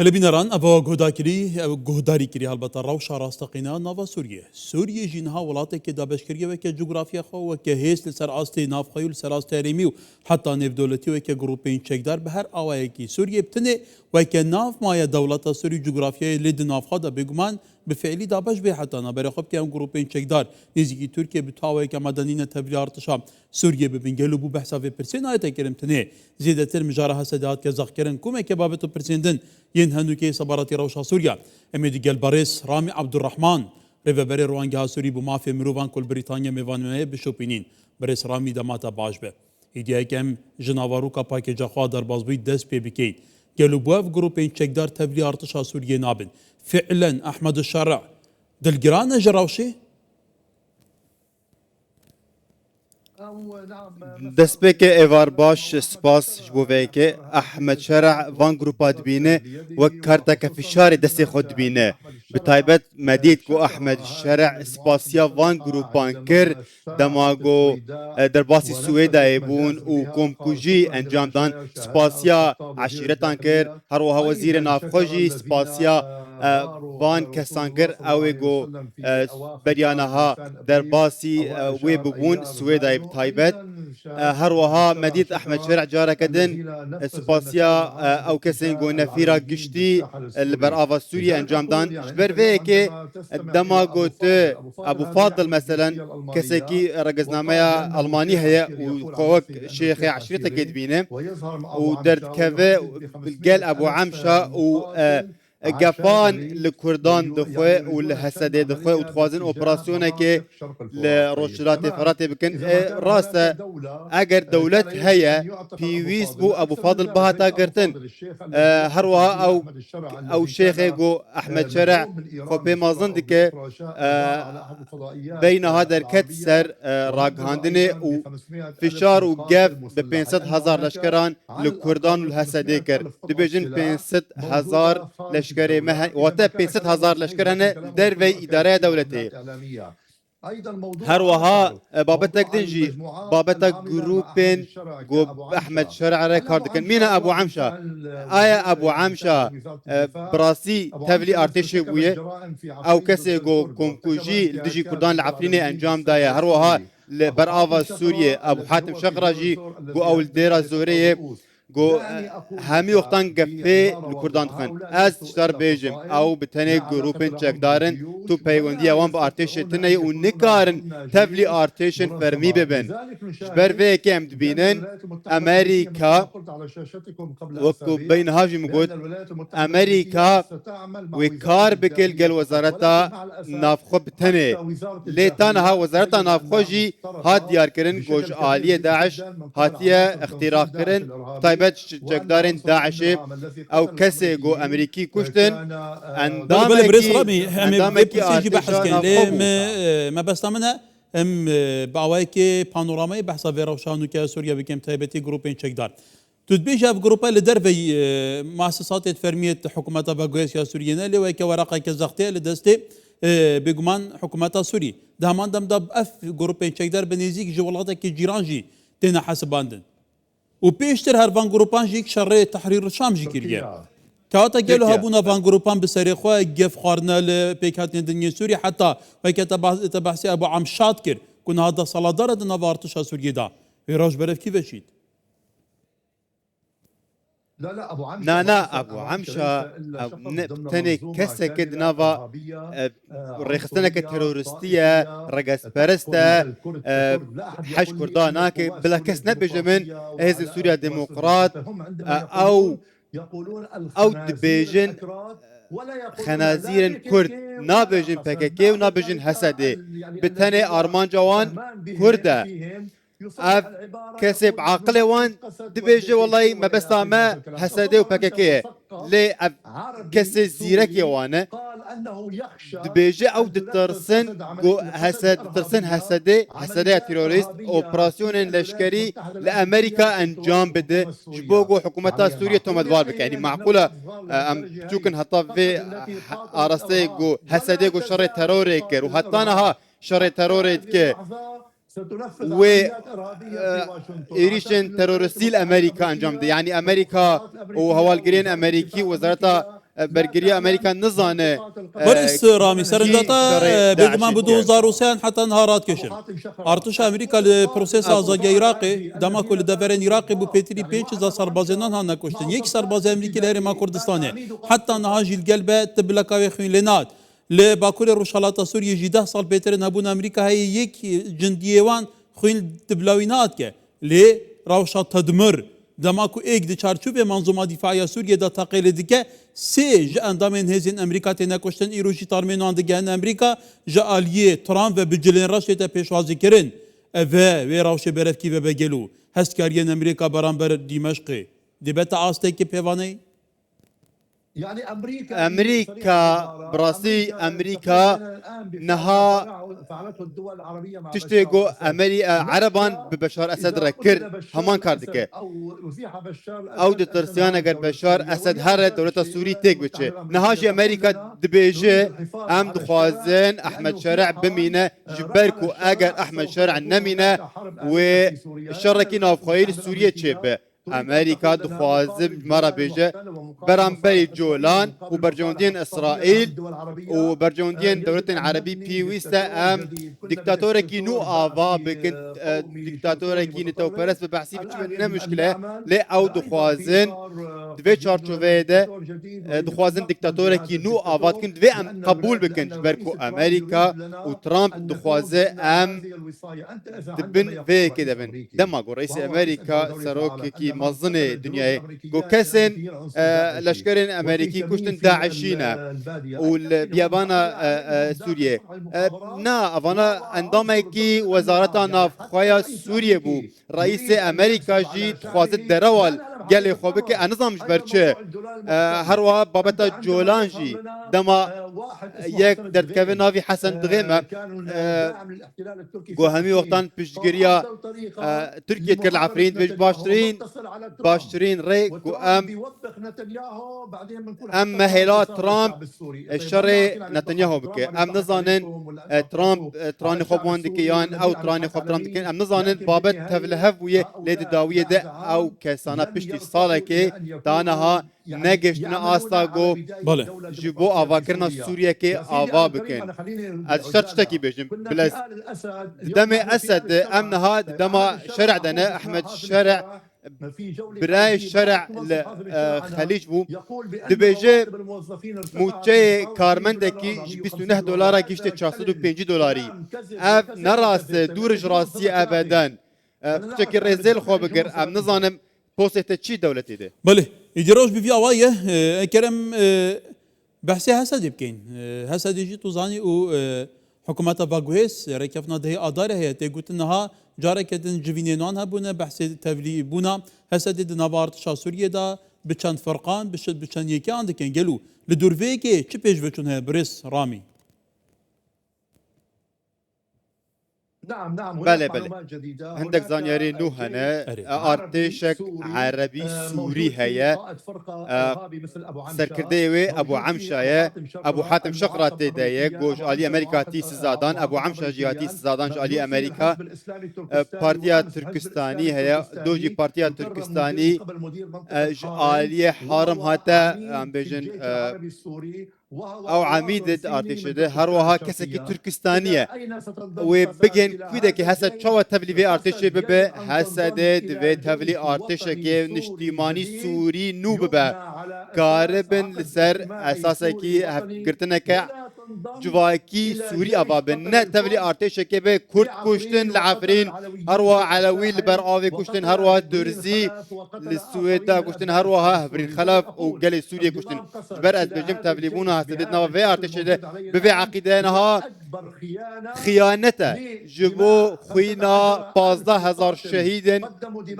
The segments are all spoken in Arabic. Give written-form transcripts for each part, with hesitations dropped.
بله بینران اوا گهداری کری البته روشا راستقینا نوا سوریه جینها ولاته که دابشکریه و که جغرافیا خو و که هیست لسر آستی نافخوی و لسر آستی ریمی و حتی نف دولتی و که گروپین چکدار به هر آوائه کی سوریه بتنه و که ناف مایه دولت سوری جغرافیای لید نافخوا دا بگمان به فعلی دابش به حتی نبره خب که هم گروپین چکدار نزدیکی ترکیه بتاوه که مدنین تبری ارتشا سوریه ببینگلو بو بحثا و پرسین آیت کریم تنه زیادتر مجاره حسدات که زخ کرن کومه که بابتو پرسیندن ين هنوكي سباراتي روشا سوريا اميدي جل باريس رامي عبد الرحمن ريفابري روانجا سوري بمافي مروفان كل بريطانيا ميفان مي بشوبينين باريس رامي دماتا باجبه ايديا كم جناواروكا باكي جاخوا در بازبي دس بي بكي قالوا بواف جروبين تشكدار تبلي ارتشا سوريا نابن فعلا احمد الشرع دلجران جراوشي دەستپێکە ئێوار باش سپاس بۆ vêyekê ئەحمەد شەرع van گروپا dibîne wek karteke fişarê destê xwe dibîne bi taybet me dît ku Ehmed Şerع spasiya van grupan kir dema got derbasî Swêdayê bûn û komkujî encam dan spasiya eşîretan kir her wiha wezîrê navxwe jî spasiya van kesan kir ew ê got beryanaha derbasî wê bibûn Swêdayê bi taybet her wiha me dît Ehmed Şerع careke din spasiya ew kesên got nefîra giştî li ber ava Sûriye encam dan ji ber vêyekê dema got Ebu Fadil meselen kesekî regiznameya Almanî heye û xwe wek şêxê eşîretekê dibîne û derdikeve gel Ebu Emşa û gefan li Kurdan dixwe û li Hesedê dixwe û dixwazin operasyonekê li Rojhilatê Feratê bikin rast e eger dewlet heye pîwîst bû Ebu Fadil bihata girtin her wiha ew şêxê got Ehmed Şerع xwe pê mezin dike beynaha derket ser ragihandinê û fîşar û gev bi 500,000 leşkeran li Kurdan û li Hesedê kir dibêjin 500,000 leşkerê me wate 500,000 leşker hene dervey îdareya dewletê her wiha babetek din jî babeta grûpên got Ehmed Şerع re kar dikin mîna Ebu Emşa aya Ebu Emşa bi rastî tevlî artêşê bûye ew kesê got komkujî li dijî Kurdan li Efrînê encam daye her wiha li ber ava Sûriye Ebu Hatim Şeqra jî got ew li dêra Zoreyê got hemî wextan gefê li Kurdan dixin ez tiştar bêjim ew bi tenê grûpên çekdarin tu peywendiya wan bi artêşê tune û nikarin tevlî artêşên fermî bibin ji ber vêyekê em dibînin Amerîka wekku beyniha jî min got Amerîka wê kar bike li gel wezareta navxwe bi tenê lê taniha wezareta navxwe jî hat diyarkirin got ji aliyê Daeş hatiye ixtîrakirin تایبەت çekdarên Daişê ew kesê got Amerîkî kuştin endamekî me besta min e em bawayekê panoramayê behsa vê rewşanûkeya Sûriye bikim taybetî grûpên çekdar tu dibêje ev grupa li dervey muassesatê fermiyê hikûmeta vegoyesiya Sûriye ne lê weke weraqeke zextê li destê bêguman hikûmeta Sûrî di heman demda ev grûpên çekdar bi nêzik ji welatekî cîran jî têne hesibandin و پیشتر هر وان گروپان جیک شر تحریر شام جی کریه کاتا گلو هبونا وان گروپان بسری خو گف خارنا ل پیکات دنیا سوری حتی و که تبحثی ابو عمشات کر کنه هذا صلادار دنا وارتش سوریه دا ویراج برف کی وشید لا ابو عمشا تني كسك دنافا ريخستنك تيرورستيه رقص برسته حش كرداناك بلا كس نبجمن هز سوريا ديمقراط او دبيجن خنازير كرد نابجن PKK ونابجن حسدي بتني ارمان جوان كرده اف كسب عقل وان دبيجي والله ما بس ما حسدي وبككيه لي كسي زيرك يوانا دبيجي او دترسن جو حسد ترسن حسدي تيروريست اوبراسيون لشكري لامريكا انجام بده جبوغو حكومتها سوريا تومدوار بك يعني معقوله ام تشوكن حتى في ارستي جو حسدي جو شر تروريك وحطانها شر تروريك و ایریشن تروریستی امریکا انجام ده یعنی امریکا و هوالگرین امریکی وزارت برگری امریکا نزانه برس رامي سرنجاتا بيجمان بدو زاروسيان حتى نهارات كشن ارتش امريكا البروسيس ازاجي عراقي دما كل دفرين عراقي بو بيتري بينش za سربازنان هانا كشتن يك سرباز امريكي لهرما كردستاني حتى نهاجي القلبه تبلكاوي خوين لنات لباكور روشالاتا سوريا جي 10 سال بيتر نبون امريكا هي يك جنديوان خوين تبلاوينات كه لي روشا تدمر دماكو ايك دي چارچوب منظومه دفاعيه سوريا دا تقيل ديكه سي ج اندامن هزين امريكا تنا كشتن ايروجي تارمينو عند جان امريكا جا اليه ترامب و بجلين راشيتا بيشوازي كرين اف وي راوش برف كي بجلو هسكاريان امريكا برامبر دمشق دي بتا استيك بيفاني يعني امريكا براسي امريكا نها تشتيقو عربان ببشار اسد ركر همان كاردكه او دترسيان اگر بشار اسد هر دولت سوري تيك بچه نهاجي امريكا دبيجه ام دخوازن احمد شارع بمينه جبركو اگر احمد شارع نمينه والشركي نافخويل سوريا تشيبه امريكا دخوازم مرة بيجه برامبري جولان وبرجوندين اسرائيل وبرجوندين دولة عربي بيويستا ام ديكتاتوركي نو افا بكن ديكتاتوركي نتو برس ببحثي بچمن مشكله لي او دخوازن دوی چارچوبه ده دخوازن ديكتاتوركي نو افا كن دوی ام قبول بكن بركو امريكا وترامب دخوازه ام دبن في كده بن دماغو رئيس امريكا سروكي مظنه دنيا جو كسن لشكرين امريكي كشتن داعشينا والبيابانا سوريا نا افانا اندامكي وزارة نافخويا سوريا بو رئيس امريكا جي تخوازت دروال قال خوبك انظام جبرچه هروا بابتا جولان جي دما يك درد كافي نافي حسن دغيمه جو همي وقتان بشجريا تركيا كل عفرين بيش باشترين ري جو ام مهلا ترامب الشري نتنياهو بك ام نزانن ترامب تراني خوبوان دكيان او تراني خوب ترامب دكيان ام نزانن بابت تفلهف ويه ليد داويه ده او كسانا بشتي صالكي دانها نگشتنا آستا گو جبو آوا کرنا سوریا که آوا بکن از شرط تکی بجم بلس دم اسد امنها دم شرع دنا احمد شرع براي الشرع الخليج بو دبيجي موچه كارمندكي $29 كيشت $405 اف نراس دورج راسي ابدا بشكل رزيل خو بقر ام نظام بوسته چی دولتی ده بله ایدروش بی آوایه کرم بحثی حسد بکن حسد یجی تو زانی او حکومت باگوهس رکفنا ده آداره هی تگوت نها جاره کدن جوینان ها بونه بحث تولی بونا حسد ده نوارد شاسوریه دا بچند فرقان بچند یکی آن دکن گلو لدوروی که چی پیش بچون ها برس رامی نعم بله هندك زانياري نوهنا ارتشك عربي سوري هيا سركرديوي ابو عمشايا ابو حاتم شقراتي دايا جوج علي امريكا تيس زادان ابو عمشا جياتي زادان علي امريكا بارتيا تركستاني هيا دوجي بارتيا تركستاني علي حارم هاتا ام بيجن او عميد ارتشده هروها كسكي تركستانيه وبجن كودك هسه شو تبلي في ارتشه ببه هسه في تبلي ارتشه كي نشتيماني سوري نوبه قاربن لسر اساسا كي قرتنك جواكي سوري ابابن نه تبلي ارتشه كي به كرد كشتن العفرين هروا علوي البراوي كشتن هروا درزي للسويدا كشتن هروا هبرين خلف وقال سوريا كشتن برأت بجم تبليبونا هسدتنا في ارتشه بفي عقيدانها خيانته جبو خوينا 15000 شهيد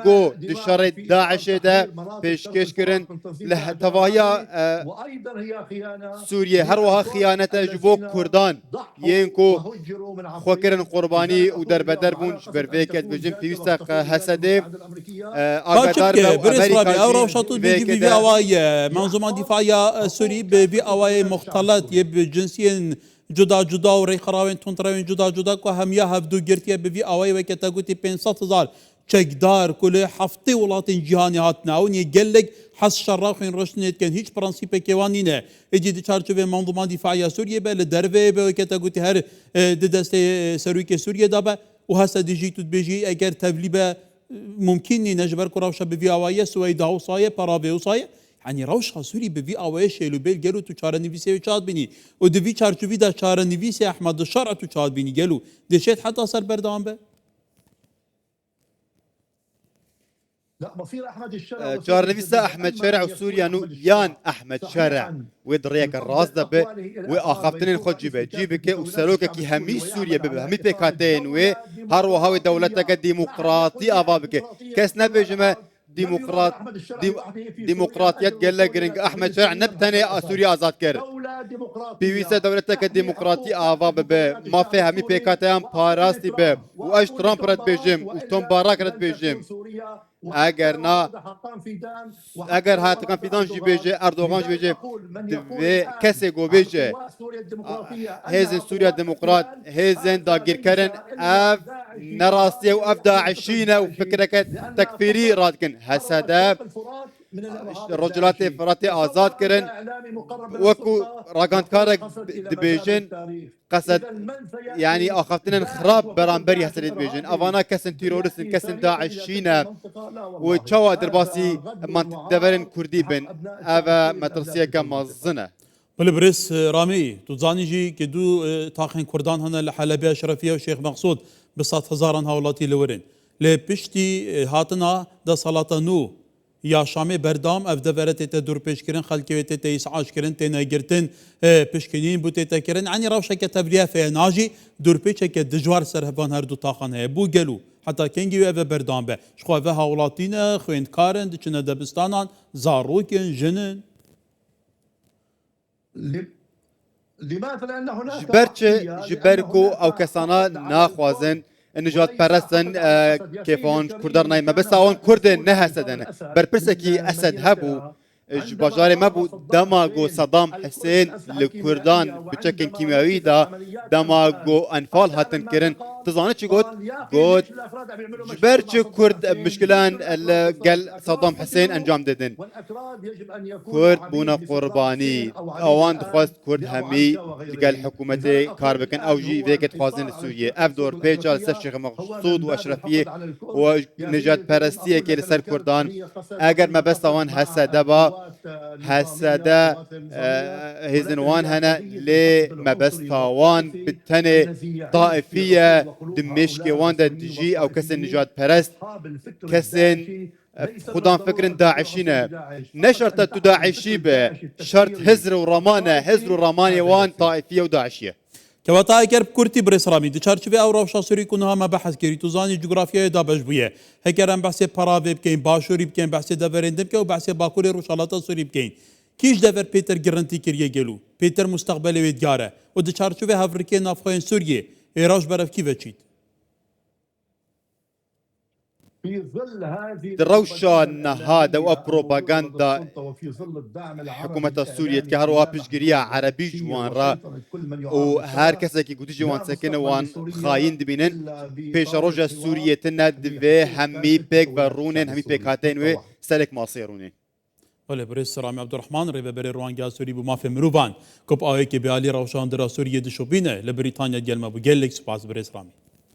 جو دشار داعش ده پیشکش کرن لهتوايا سوريا هروها خيانته جبو كردان ينكو خوكرن قرباني ودر بدر بون برفيكت بجم بيوستق حسده اغدار امريكا او روشاتو في اواي منظومه دفاعيه سوري في اواي مختلط يب جنسيا جدا جدا و ری خراوین تون تراوین جدا جدا که همیا هفدو گرتیه به وی آوای و که تا گوتی 500,000 چکدار کل هفته ولات جهانی هاتنا و گلگ حس شراخین رشنیت کن هیچ پرانسیپ کیوانی نه اجید چارچوبه منظومه دفاعی سوریه به لدربه به کتا گوتی هر دست سرویک سوریه دابه و هسته دیجی تو بیجی اگر تبلیبه ممکنی نجبر کراوشه به وی آوایه سوی داو سایه پرابه و سایه يعني روش سوري بفي اويش لو بيل قالوا تو شارع نفيسي وشاد بني ودفي شارچوي دا شارع نفيسي احمد الشرع تو شاد بني قالوا دشيت حتى صار بردان به لا مصير احمد الشرع جارنفيسا احمد شارع وسوريا نو يان احمد شارع ودريك الراس دبه واخفتنين خد جيبك وسلوكك كي همي سوريا ببه همي بيكاتين و هرو هاوي دولتك ديمقراطيه ابابك كاس نبجمه ديمقراطيات قال لك رينج احمد شارع نبتني سوريا ازاد كر بيويسا دولتك الديمقراطيه افا ما فيها مي بيكاتيان باراستي به واش ترامب رد بيجم وتوم باراك رد بيجم اگر هات كان فيدان جي بيجي اردوغان جي بيجي كسي جو بيجي هيزن سوريا ديمقراط هيزن داغير كرن اف نراستي واف داعشين وفكرك تكفيري رادكن هسدا رجلات فراتي آزاد كرن وكو راغانت كارك دبيجن قصد يعني اخفتنا خراب برامبري هسد بيجن افانا كسن تيرورست كسن داعشين وتشوا درباسي من دبرن كردي بن افا مترسيه كمازنه بالبرس رامي تزاني جي كدو تاخن كردان هنا لحلبيه شرفيه وشيخ مقصود بسات هزاران هاولاتي لورين لبشتي هاتنا دا صلاة نو یا شامی بردام اف دورت تا دور پیش کردن خلکی تا اسعاش کردن تنا گرتن پیشکنین بوده تا کردن عنی روشه که تبلیغ فناجی دور پیش که دجوار سرهبان هر دو تاخانه بو گلو حتی کنگی و بردام به شخوا و هاولاتین خویند کارن دچنه دبستانان زاروکن جنن لماذا لان هناك جبركو او كسانا ناخوازن نجات پرستن كيفون كردار نايمه بس اون كرد نهسدن برپرسكي اسد هبو باجاري مبو دماغو صدام حسين لكردان بشكل كيميائي دا دماغو انفال هاتن كرن تزانه چي قلت جبرچ كرد مشكلان قال صدام حسين انجام ددن كرد بونا قرباني اوان دخواست كرد همي قال حكومتي كاربكن او جي فيكت خوازن سوريا اف دور بيجال الشيخ مقصود واشرفيه ونجات پرستيه كي لسر كردان اگر ما بس اوان هسدبا هسدا هزنوان هنا لي ما بس طاوان بالتني طائفيه دمشق وان دجي او كسن نجات برست كسن خدان فكرن داعشينه نشرت تداعشي به شرط هزر ورمانه وان طائفيه وداعشيه كواتا اگر كرتي برسرامي دي چارچوبه او روشا سوري كونها ما بحث كري تو زاني جغرافيا دا بجبيه هكر ام بحث پراوي بكين باشوري بكين بحث دفرندم كو بحث باكوري روشالاتا سوري بكين كيش دفر بيتر جرنتي كريه گلو بيتر مستقبل ويدگاره و دي چارچوبه هافريكي نافخوين سوريه ايراج برف كي وچيت دروشا نهادا وبروباغندا حكومة السورية كهروا بيشجريا عربي جوان را وهر كسا كي قدي جوان ساكن وان خاين دبينن بيش روجا السورية تند في همي بيك برونن همي بيك هاتين و سلك ماصيرونن ولی برس رامي عبد الرحمن ريبه بري روانجا سوري بما في مروبان كوب آوي كي بيالي روشان درا سوريا دشوبينه لبريطانيا ديال ما بو جيلك سباس برس رامي